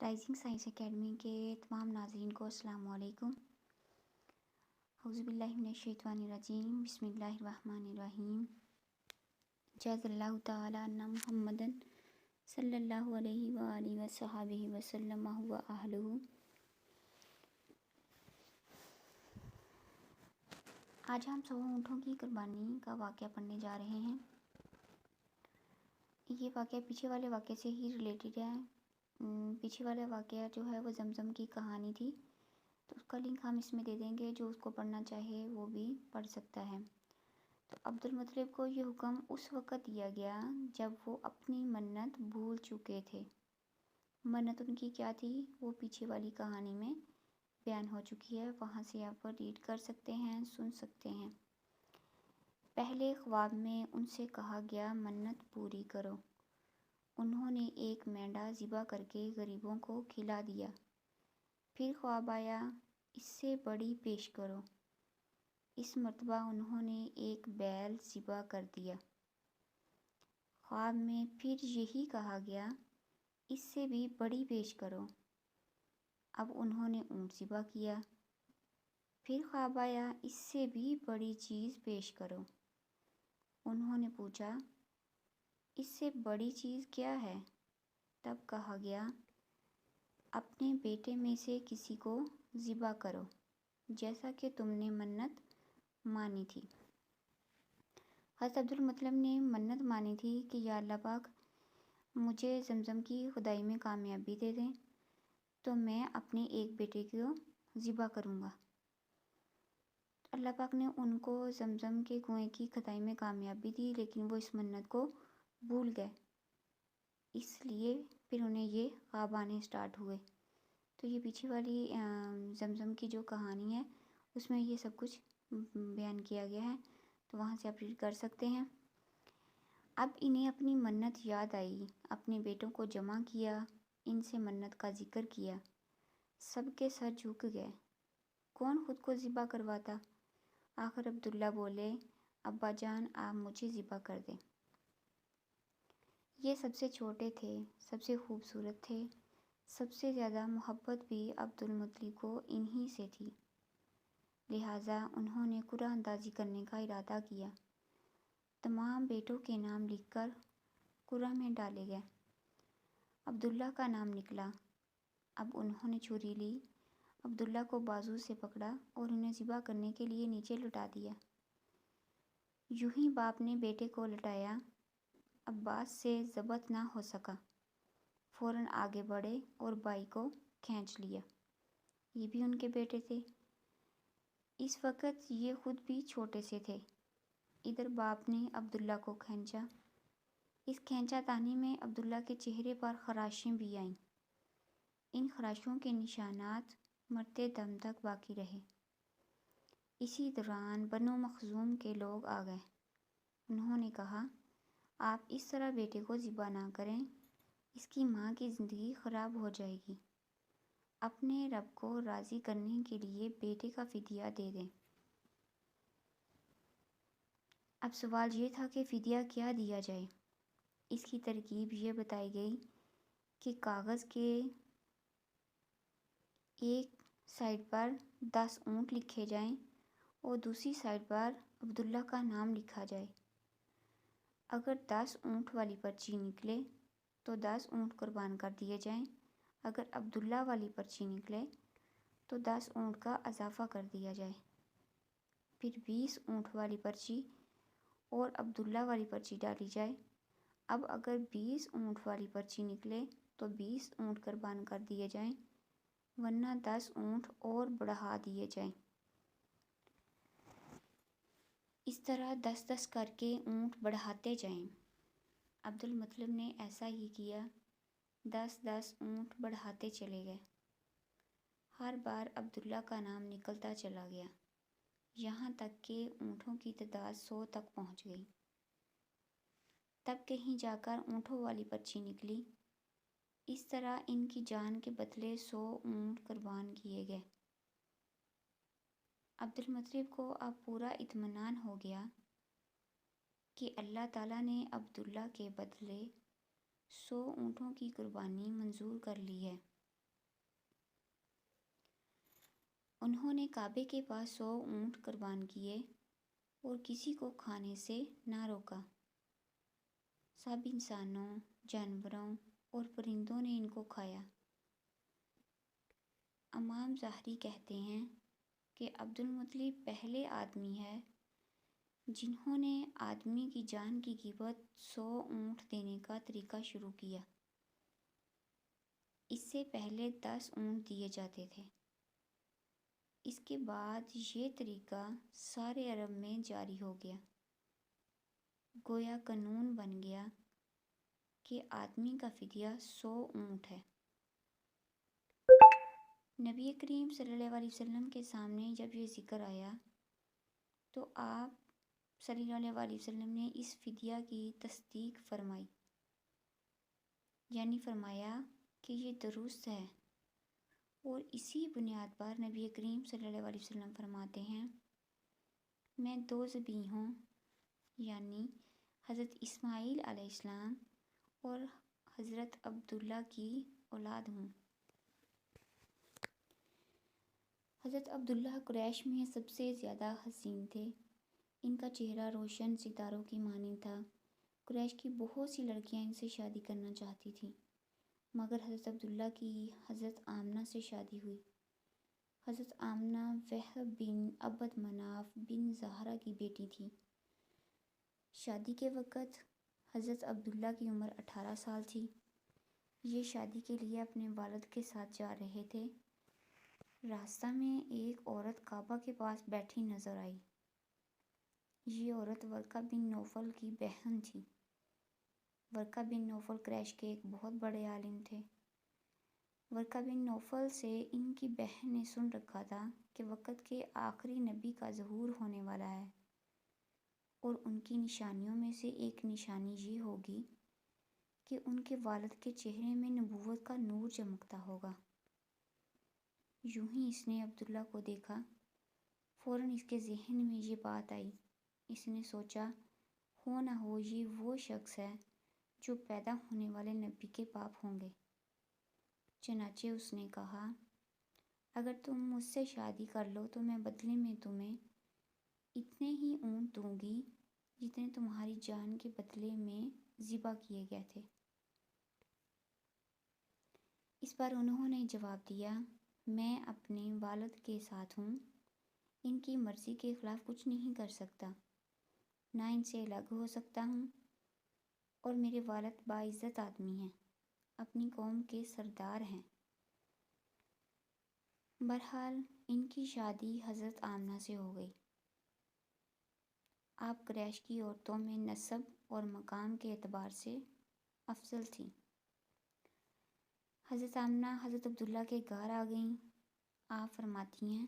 Rising science academy کے تمام ناظرین کو السلام علیکم۔ اعوذ باللہ من الشیطان الرجیم، بسم اللہ الرحمن الرحیم۔ جزا اللہ تعالی عنا محمدًا صلی اللہ علیہ وآلہ وصحبہ وسلم و اہلہ۔ آج ہم 100 اونٹوں کی قربانی کا واقعہ پڑھنے جا رہے ہیں۔ یہ واقعہ پیچھے والے واقعے سے ہی ریلیٹڈ ہے۔ پیچھے والا واقعہ جو ہے وہ زمزم کی کہانی تھی، تو اس کا لنک ہم اس میں دے دیں گے، جو اس کو پڑھنا چاہے وہ بھی پڑھ سکتا ہے۔ تو عبد المطلب کو یہ حکم اس وقت دیا گیا جب وہ اپنی منت بھول چکے تھے۔ منت ان کی کیا تھی وہ پیچھے والی کہانی میں بیان ہو چکی ہے، وہاں سے آپ ریڈ کر سکتے ہیں، سن سکتے ہیں۔ پہلے خواب میں ان سے کہا گیا منت پوری کرو۔ انہوں نے ایک مینڈھا ذبح کر کے غریبوں کو کھلا دیا۔ پھر خواب آیا اس سے بڑی پیش کرو۔ اس مرتبہ انہوں نے ایک بیل ذبح کر دیا۔ خواب میں پھر یہی کہا گیا اس سے بھی بڑی پیش کرو۔ اب انہوں نے اونٹ ذبح کیا۔ پھر خواب آیا اس سے بھی بڑی چیز پیش کرو۔ انہوں نے پوچھا اس سے بڑی چیز کیا ہے؟ تب کہا گیا اپنے بیٹے میں سے کسی کو ذبح کرو، جیسا کہ تم نے منت مانی تھی۔ حضرت عبد المطلب نے منت مانی تھی کہ یا اللہ پاک، مجھے زمزم کی کھدائی میں کامیابی دے دیں تو میں اپنے ایک بیٹے کو ذبح کروں گا۔ اللہ پاک نے ان کو زمزم کے کنویں کی کھدائی میں کامیابی دی، لیکن وہ اس منت کو بھول گئے، اس لیے پھر انہیں یہ خواب آنے سٹارٹ ہوئے۔ تو یہ پیچھے والی زمزم کی جو کہانی ہے اس میں یہ سب کچھ بیان کیا گیا ہے، تو وہاں سے آپ ریڈ کر سکتے ہیں۔ اب انہیں اپنی منت یاد آئی، اپنے بیٹوں کو جمع کیا، ان سے منت کا ذکر کیا۔ سب کے سر جھک گئے، کون خود کو ذبح کرواتا؟ آخر عبداللہ بولے ابا جان آپ مجھے ذبح کر دیں۔ یہ سب سے چھوٹے تھے، سب سے خوبصورت تھے، سب سے زیادہ محبت بھی عبد المطلب کو انہی سے تھی، لہٰذا انہوں نے قرعہ اندازی کرنے کا ارادہ کیا۔ تمام بیٹوں کے نام لکھ کر قرعہ میں ڈالے گئے۔ عبداللہ کا نام نکلا۔ اب انہوں نے چھری لی، عبداللہ کو بازو سے پکڑا اور انہیں ذبح کرنے کے لیے نیچے لٹا دیا۔ یوں ہی باپ نے بیٹے کو لٹایا، عباس سے ضبط نہ ہو سکا، فوراً آگے بڑھے اور بھائی کو کھینچ لیا۔ یہ بھی ان کے بیٹے تھے۔ اس وقت یہ خود بھی چھوٹے سے تھے۔ ادھر باپ نے عبداللہ کو کھینچا۔ اس کھینچا تانی میں عبداللہ کے چہرے پر خراشیں بھی آئیں۔ ان خراشوں کے نشانات مرتے دم تک باقی رہے۔ اسی دوران بنو مخزوم کے لوگ آ گئے۔ انہوں نے کہا آپ اس طرح بیٹے کو ذبح نہ کریں، اس کی ماں کی زندگی خراب ہو جائے گی۔ اپنے رب کو راضی کرنے کے لیے بیٹے کا فدیہ دے دیں۔ اب سوال یہ تھا کہ فدیہ کیا دیا جائے؟ اس کی ترکیب یہ بتائی گئی کہ کاغذ کے ایک سائڈ پر 10 اونٹ لکھے جائیں اور دوسری سائڈ پر عبداللہ کا نام لکھا جائے۔ اگر 10 اونٹ والی پرچی نکلے تو 10 اونٹ قربان کر دیے جائیں، اگر عبداللہ والی پرچی نکلے تو 10 اونٹ کا اضافہ کر دیا جائے۔ پھر 20 اونٹ والی پرچی اور عبداللہ والی پرچی ڈالی جائے۔ اب اگر 20 اونٹ والی پرچی نکلے تو 20 اونٹ قربان کر دیے جائیں، ورنہ 10 اونٹ اور بڑھا دیے جائیں۔ اس طرح 10-10 کر کے اونٹ بڑھاتے جائیں۔ عبد المطلب نے ایسا ہی کیا، 10-10 اونٹ بڑھاتے چلے گئے۔ ہر بار عبداللہ کا نام نکلتا چلا گیا، یہاں تک کہ اونٹوں کی تعداد 100 تک پہنچ گئی۔ تب کہیں جا کر اونٹوں والی پرچی نکلی۔ اس طرح ان کی جان کے بدلے 100 اونٹ قربان کیے گئے۔ عبد المطلب کو اب پورا اطمینان ہو گیا کہ اللہ تعالیٰ نے عبداللہ کے بدلے 100 اونٹوں کی قربانی منظور کر لی ہے۔ انہوں نے کعبے کے پاس 100 اونٹ قربان کیے اور کسی کو کھانے سے نہ روکا۔ سب انسانوں، جانوروں اور پرندوں نے ان کو کھایا۔ امام ظاہری کہتے ہیں کہ عبد المطلب پہلے آدمی ہے جنہوں نے آدمی کی جان کی قیمت 100 اونٹ دینے کا طریقہ شروع کیا۔ اس سے پہلے 10 اونٹ دیے جاتے تھے۔ اس کے بعد یہ طریقہ سارے عرب میں جاری ہو گیا۔ گویا قانون بن گیا کہ آدمی کا فدیہ 100 اونٹ ہے۔ نبی کریم صلی اللہ علیہ وسلم کے سامنے جب یہ ذکر آیا تو آپ صلی اللہ علیہ وسلم نے اس فدیہ کی تصدیق فرمائی، یعنی فرمایا کہ یہ درست ہے، اور اسی بنیاد پر نبی کریم صلی اللہ علیہ وسلم فرماتے ہیں، میں 2 ذبیحوں یعنی حضرت اسماعیل علیہ السلام اور حضرت عبداللہ کی اولاد ہوں۔ حضرت عبداللہ قریش میں سب سے زیادہ حسین تھے۔ ان کا چہرہ روشن ستاروں کی مانند تھا۔ قریش کی بہت سی لڑکیاں ان سے شادی کرنا چاہتی تھیں، مگر حضرت عبداللہ کی حضرت آمنہ سے شادی ہوئی۔ حضرت آمنہ وہب بن عبد مناف بن زہرہ کی بیٹی تھی۔ شادی کے وقت حضرت عبداللہ کی عمر 18 سال تھی۔ یہ شادی کے لیے اپنے والد کے ساتھ جا رہے تھے۔ راستہ میں ایک عورت کعبہ کے پاس بیٹھی نظر آئی۔ یہ عورت ورقہ بن نوفل کی بہن تھی۔ ورقہ بن نوفل قریش کے ایک بہت بڑے عالم تھے۔ ورقہ بن نوفل سے ان کی بہن نے سن رکھا تھا کہ وقت کے آخری نبی کا ظہور ہونے والا ہے، اور ان کی نشانیوں میں سے ایک نشانی یہ ہوگی کہ ان کے والد کے چہرے میں نبوت کا نور چمکتا ہوگا۔ یوں ہی اس نے عبداللہ کو دیکھا، فوراً اس کے ذہن میں یہ بات آئی۔ اس نے سوچا، ہو نہ ہو یہ وہ شخص ہے جو پیدا ہونے والے نبی کے باپ ہوں گے۔ چنانچہ اس نے کہا، اگر تم مجھ سے شادی کر لو تو میں بدلے میں تمہیں اتنے ہی اونٹ دوں گی جتنے تمہاری جان کے بدلے میں ذبح کیے گئے تھے۔ اس پر انہوں نے جواب دیا، میں اپنے والد کے ساتھ ہوں، ان کی مرضی کے خلاف کچھ نہیں کر سکتا، نہ ان سے الگ ہو سکتا ہوں، اور میرے والد باعزت آدمی ہیں، اپنی قوم کے سردار ہیں۔ بہرحال ان کی شادی حضرت آمنہ سے ہو گئی۔ آپ قریش کی عورتوں میں نسب اور مقام کے اعتبار سے افضل تھیں۔ حضرت آمنہ حضرت عبداللہ کے گھر آ گئیں۔ آپ فرماتی ہیں،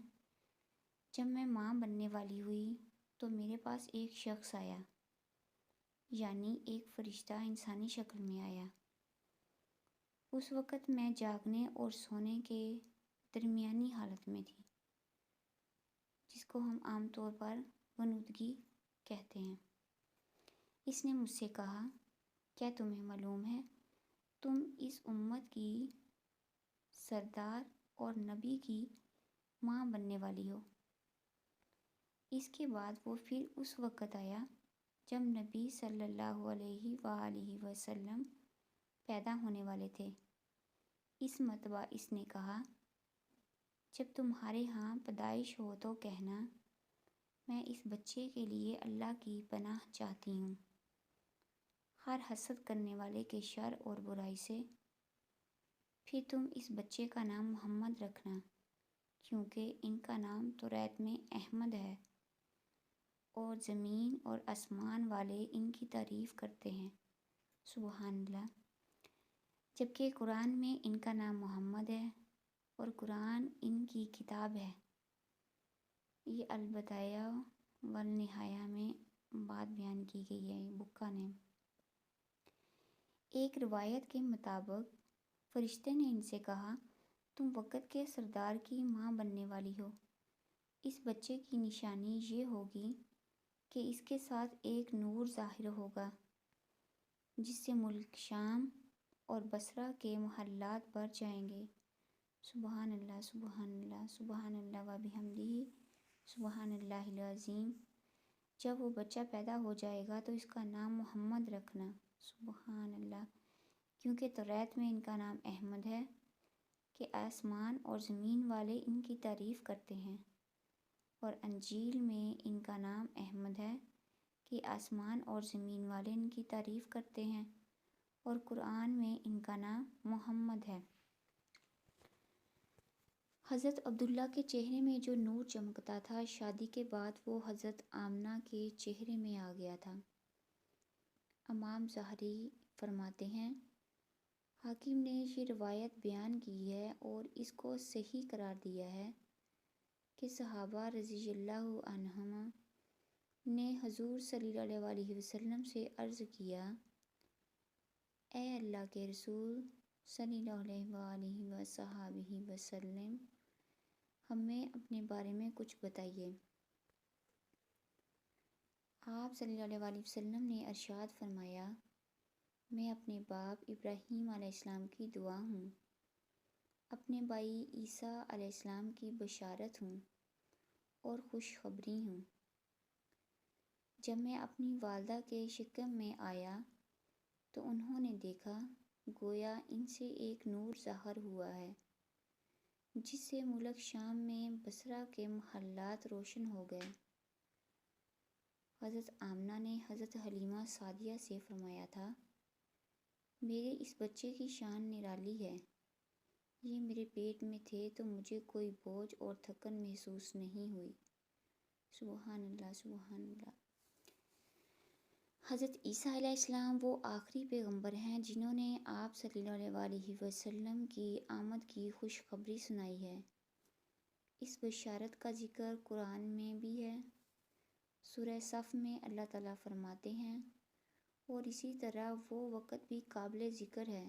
جب میں ماں بننے والی ہوئی تو میرے پاس ایک شخص آیا، یعنی ایک فرشتہ انسانی شکل میں آیا۔ اس وقت میں جاگنے اور سونے کے درمیانی حالت میں تھی، جس کو ہم عام طور پر غنودگی کہتے ہیں۔ اس نے مجھ سے کہا، کیا تمہیں معلوم ہے تم اس امت کی سردار اور نبی کی ماں بننے والی ہو؟ اس کے بعد وہ پھر اس وقت آیا جب نبی صلی اللہ علیہ وآلہ وسلم پیدا ہونے والے تھے۔ اس مرتبہ اس نے کہا، جب تمہارے ہاں پیدائش ہو تو کہنا، میں اس بچے کے لیے اللہ کی پناہ چاہتی ہوں، ہر حسد کرنے والے کے شر اور برائی سے۔ پھر تم اس بچے کا نام محمد رکھنا، کیونکہ ان کا نام توریت میں احمد ہے، اور زمین اور آسمان والے ان کی تعریف کرتے ہیں، سبحان اللہ۔ جبکہ قرآن میں ان کا نام محمد ہے، اور قرآن ان کی کتاب ہے۔ یہ البدایہ والنہایہ میں بات بیان کی گئی ہے، بک کا نیم۔ ایک روایت کے مطابق فرشتے نے ان سے کہا، تم وقت کے سردار کی ماں بننے والی ہو۔ اس بچے کی نشانی یہ ہوگی کہ اس کے ساتھ ایک نور ظاہر ہوگا، جس سے ملک شام اور بصرہ کے محلات بھر جائیں گے۔ سبحان اللہ سبحان اللہ سبحان اللہ و بحمدہ سبحان اللہ العظیم۔ جب وہ بچہ پیدا ہو جائے گا تو اس کا نام محمد رکھنا۔ سبحان اللہ، کیونکہ توریت میں ان کا نام احمد ہے کہ آسمان اور زمین والے ان کی تعریف کرتے ہیں، اور انجیل میں ان کا نام احمد ہے کہ آسمان اور زمین والے ان کی تعریف کرتے ہیں، اور قرآن میں ان کا نام محمد ہے۔ حضرت عبداللہ کے چہرے میں جو نور چمکتا تھا، شادی کے بعد وہ حضرت آمنہ کے چہرے میں آ گیا تھا۔ امام ظاہری فرماتے ہیں، حاکم نے یہ روایت بیان کی ہے اور اس کو صحیح قرار دیا ہے کہ صحابہ رضی اللہ عنہم نے حضور صلی اللہ علیہ وسلم سے عرض کیا، اے اللہ کے رسول صلی اللہ علیہ وآلہ وسلم، ہمیں اپنے بارے میں کچھ بتائیے۔ آپ صلی اللہ علیہ وسلم نے ارشاد فرمایا، میں اپنے باپ ابراہیم علیہ السلام کی دعا ہوں، اپنے بھائی عیسیٰ علیہ السلام کی بشارت ہوں اور خوشخبری ہوں۔ جب میں اپنی والدہ کے شکم میں آیا تو انہوں نے دیکھا گویا ان سے ایک نور ظاہر ہوا ہے، جس سے ملک شام میں بصرہ کے محلات روشن ہو گئے۔ حضرت آمنہ نے حضرت حلیمہ سعدیہ سے فرمایا تھا، میرے اس بچے کی شان نرالی ہے، یہ میرے پیٹ میں تھے تو مجھے کوئی بوجھ اور تھکن محسوس نہیں ہوئی۔ سبحان اللہ سبحان اللہ۔ حضرت عیسیٰ علیہ السلام وہ آخری پیغمبر ہیں جنہوں نے آپ صلی اللہ علیہ وسلم کی آمد کی خوشخبری سنائی ہے۔ اس بشارت کا ذکر قرآن میں بھی ہے۔ سورہ صف میں اللہ تعالیٰ فرماتے ہیں، اور اسی طرح وہ وقت بھی قابل ذکر ہے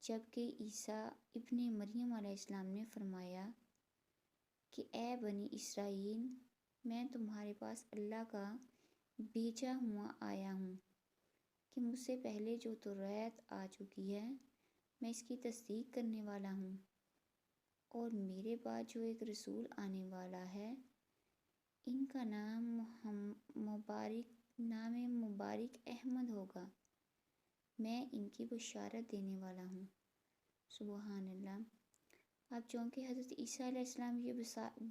جب کہ عیسیٰ ابن مریم علیہ السلام نے فرمایا کہ اے بنی اسرائیل، میں تمہارے پاس اللہ کا بھیجا ہوا آیا ہوں کہ مجھ سے پہلے جو توریت آ چکی ہے میں اس کی تصدیق کرنے والا ہوں، اور میرے بعد جو ایک رسول آنے والا ہے ان کا نام مبارک احمد ہوگا، میں ان کی بشارت دینے والا ہوں۔ سبحان اللہ۔ اب چونکہ حضرت عیسیٰ علیہ السلام یہ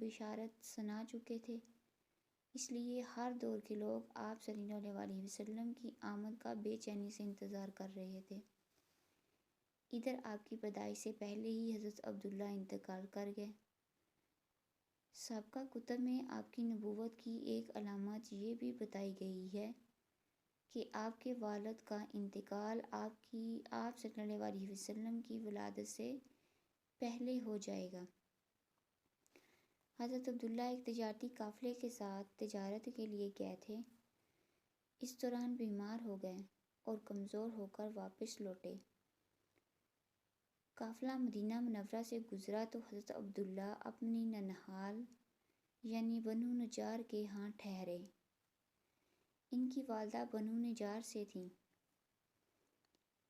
بشارت سنا چکے تھے، اس لیے ہر دور کے لوگ آپ صلی اللہ علیہ وسلم کی آمد کا بے چینی سے انتظار کر رہے تھے۔ ادھر آپ کی پیدائش سے پہلے ہی حضرت عبداللہ انتقال کر گئے۔ سابقہ کتب میں آپ کی نبوت کی ایک علامت یہ بھی بتائی گئی ہے کہ آپ کے والد کا انتقال آپ صلی اللہ علیہ وسلم کی ولادت سے پہلے ہو جائے گا۔ حضرت عبداللہ ایک تجارتی قافلے کے ساتھ تجارت کے لیے گئے تھے، اس دوران بیمار ہو گئے اور کمزور ہو کر واپس لوٹے۔ قافلہ مدینہ منورہ سے گزرا تو حضرت عبداللہ اپنی ننہال یعنی بنو نجار کے ہاں ٹھہرے۔ ان کی والدہ بنو نجار سے تھیں۔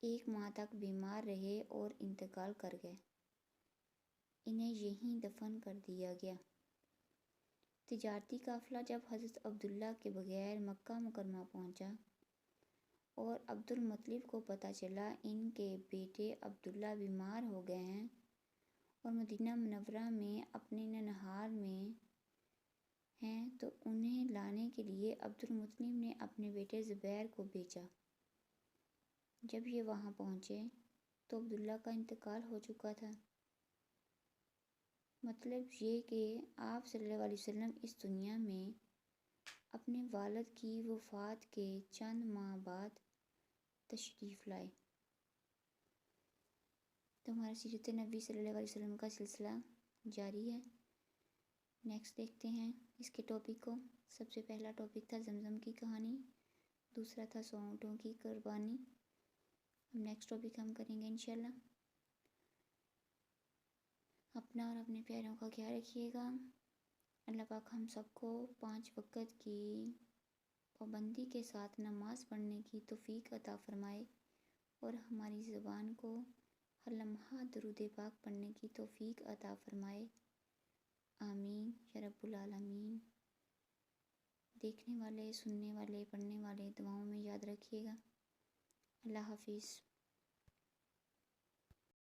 1 ماہ تک بیمار رہے اور انتقال کر گئے۔ انہیں یہیں دفن کر دیا گیا۔ تجارتی قافلہ جب حضرت عبداللہ کے بغیر مکہ مکرمہ پہنچا اور عبد المطلب کو پتہ چلا ان کے بیٹے عبداللہ بیمار ہو گئے ہیں اور مدینہ منورہ میں اپنے ننہال میں ہیں، تو انہیں لانے کے لیے عبد المطلب نے اپنے بیٹے زبیر کو بھیجا۔ جب یہ وہاں پہنچے تو عبداللہ کا انتقال ہو چکا تھا۔ مطلب یہ کہ آپ صلی اللہ علیہ وسلم اس دنیا میں اپنے والد کی وفات کے چند ماہ بعد تشریف لائے۔ تو ہمارا سیرت نبی صلی اللہ علیہ وسلم کا سلسلہ جاری ہے۔ نیکسٹ دیکھتے ہیں اس کے ٹاپک کو۔ سب سے پہلا ٹاپک تھا زمزم کی کہانی، دوسرا تھا 100 اونٹوں کی قربانی۔ نیکسٹ ٹاپک ہم کریں گے انشاءاللہ۔ اپنا اور اپنے پیاروں کا خیال رکھیے گا۔ اللہ پاک ہم سب کو 5 وقت کی پابندی کے ساتھ نماز پڑھنے کی توفیق عطا فرمائے، اور ہماری زبان کو ہر لمحہ درود پاک پڑھنے کی توفیق عطا فرمائے، آمین یا رب العالمین۔ دیکھنے والے، سننے والے، پڑھنے والے دعاؤں میں یاد رکھیے گا۔ اللہ حافظ۔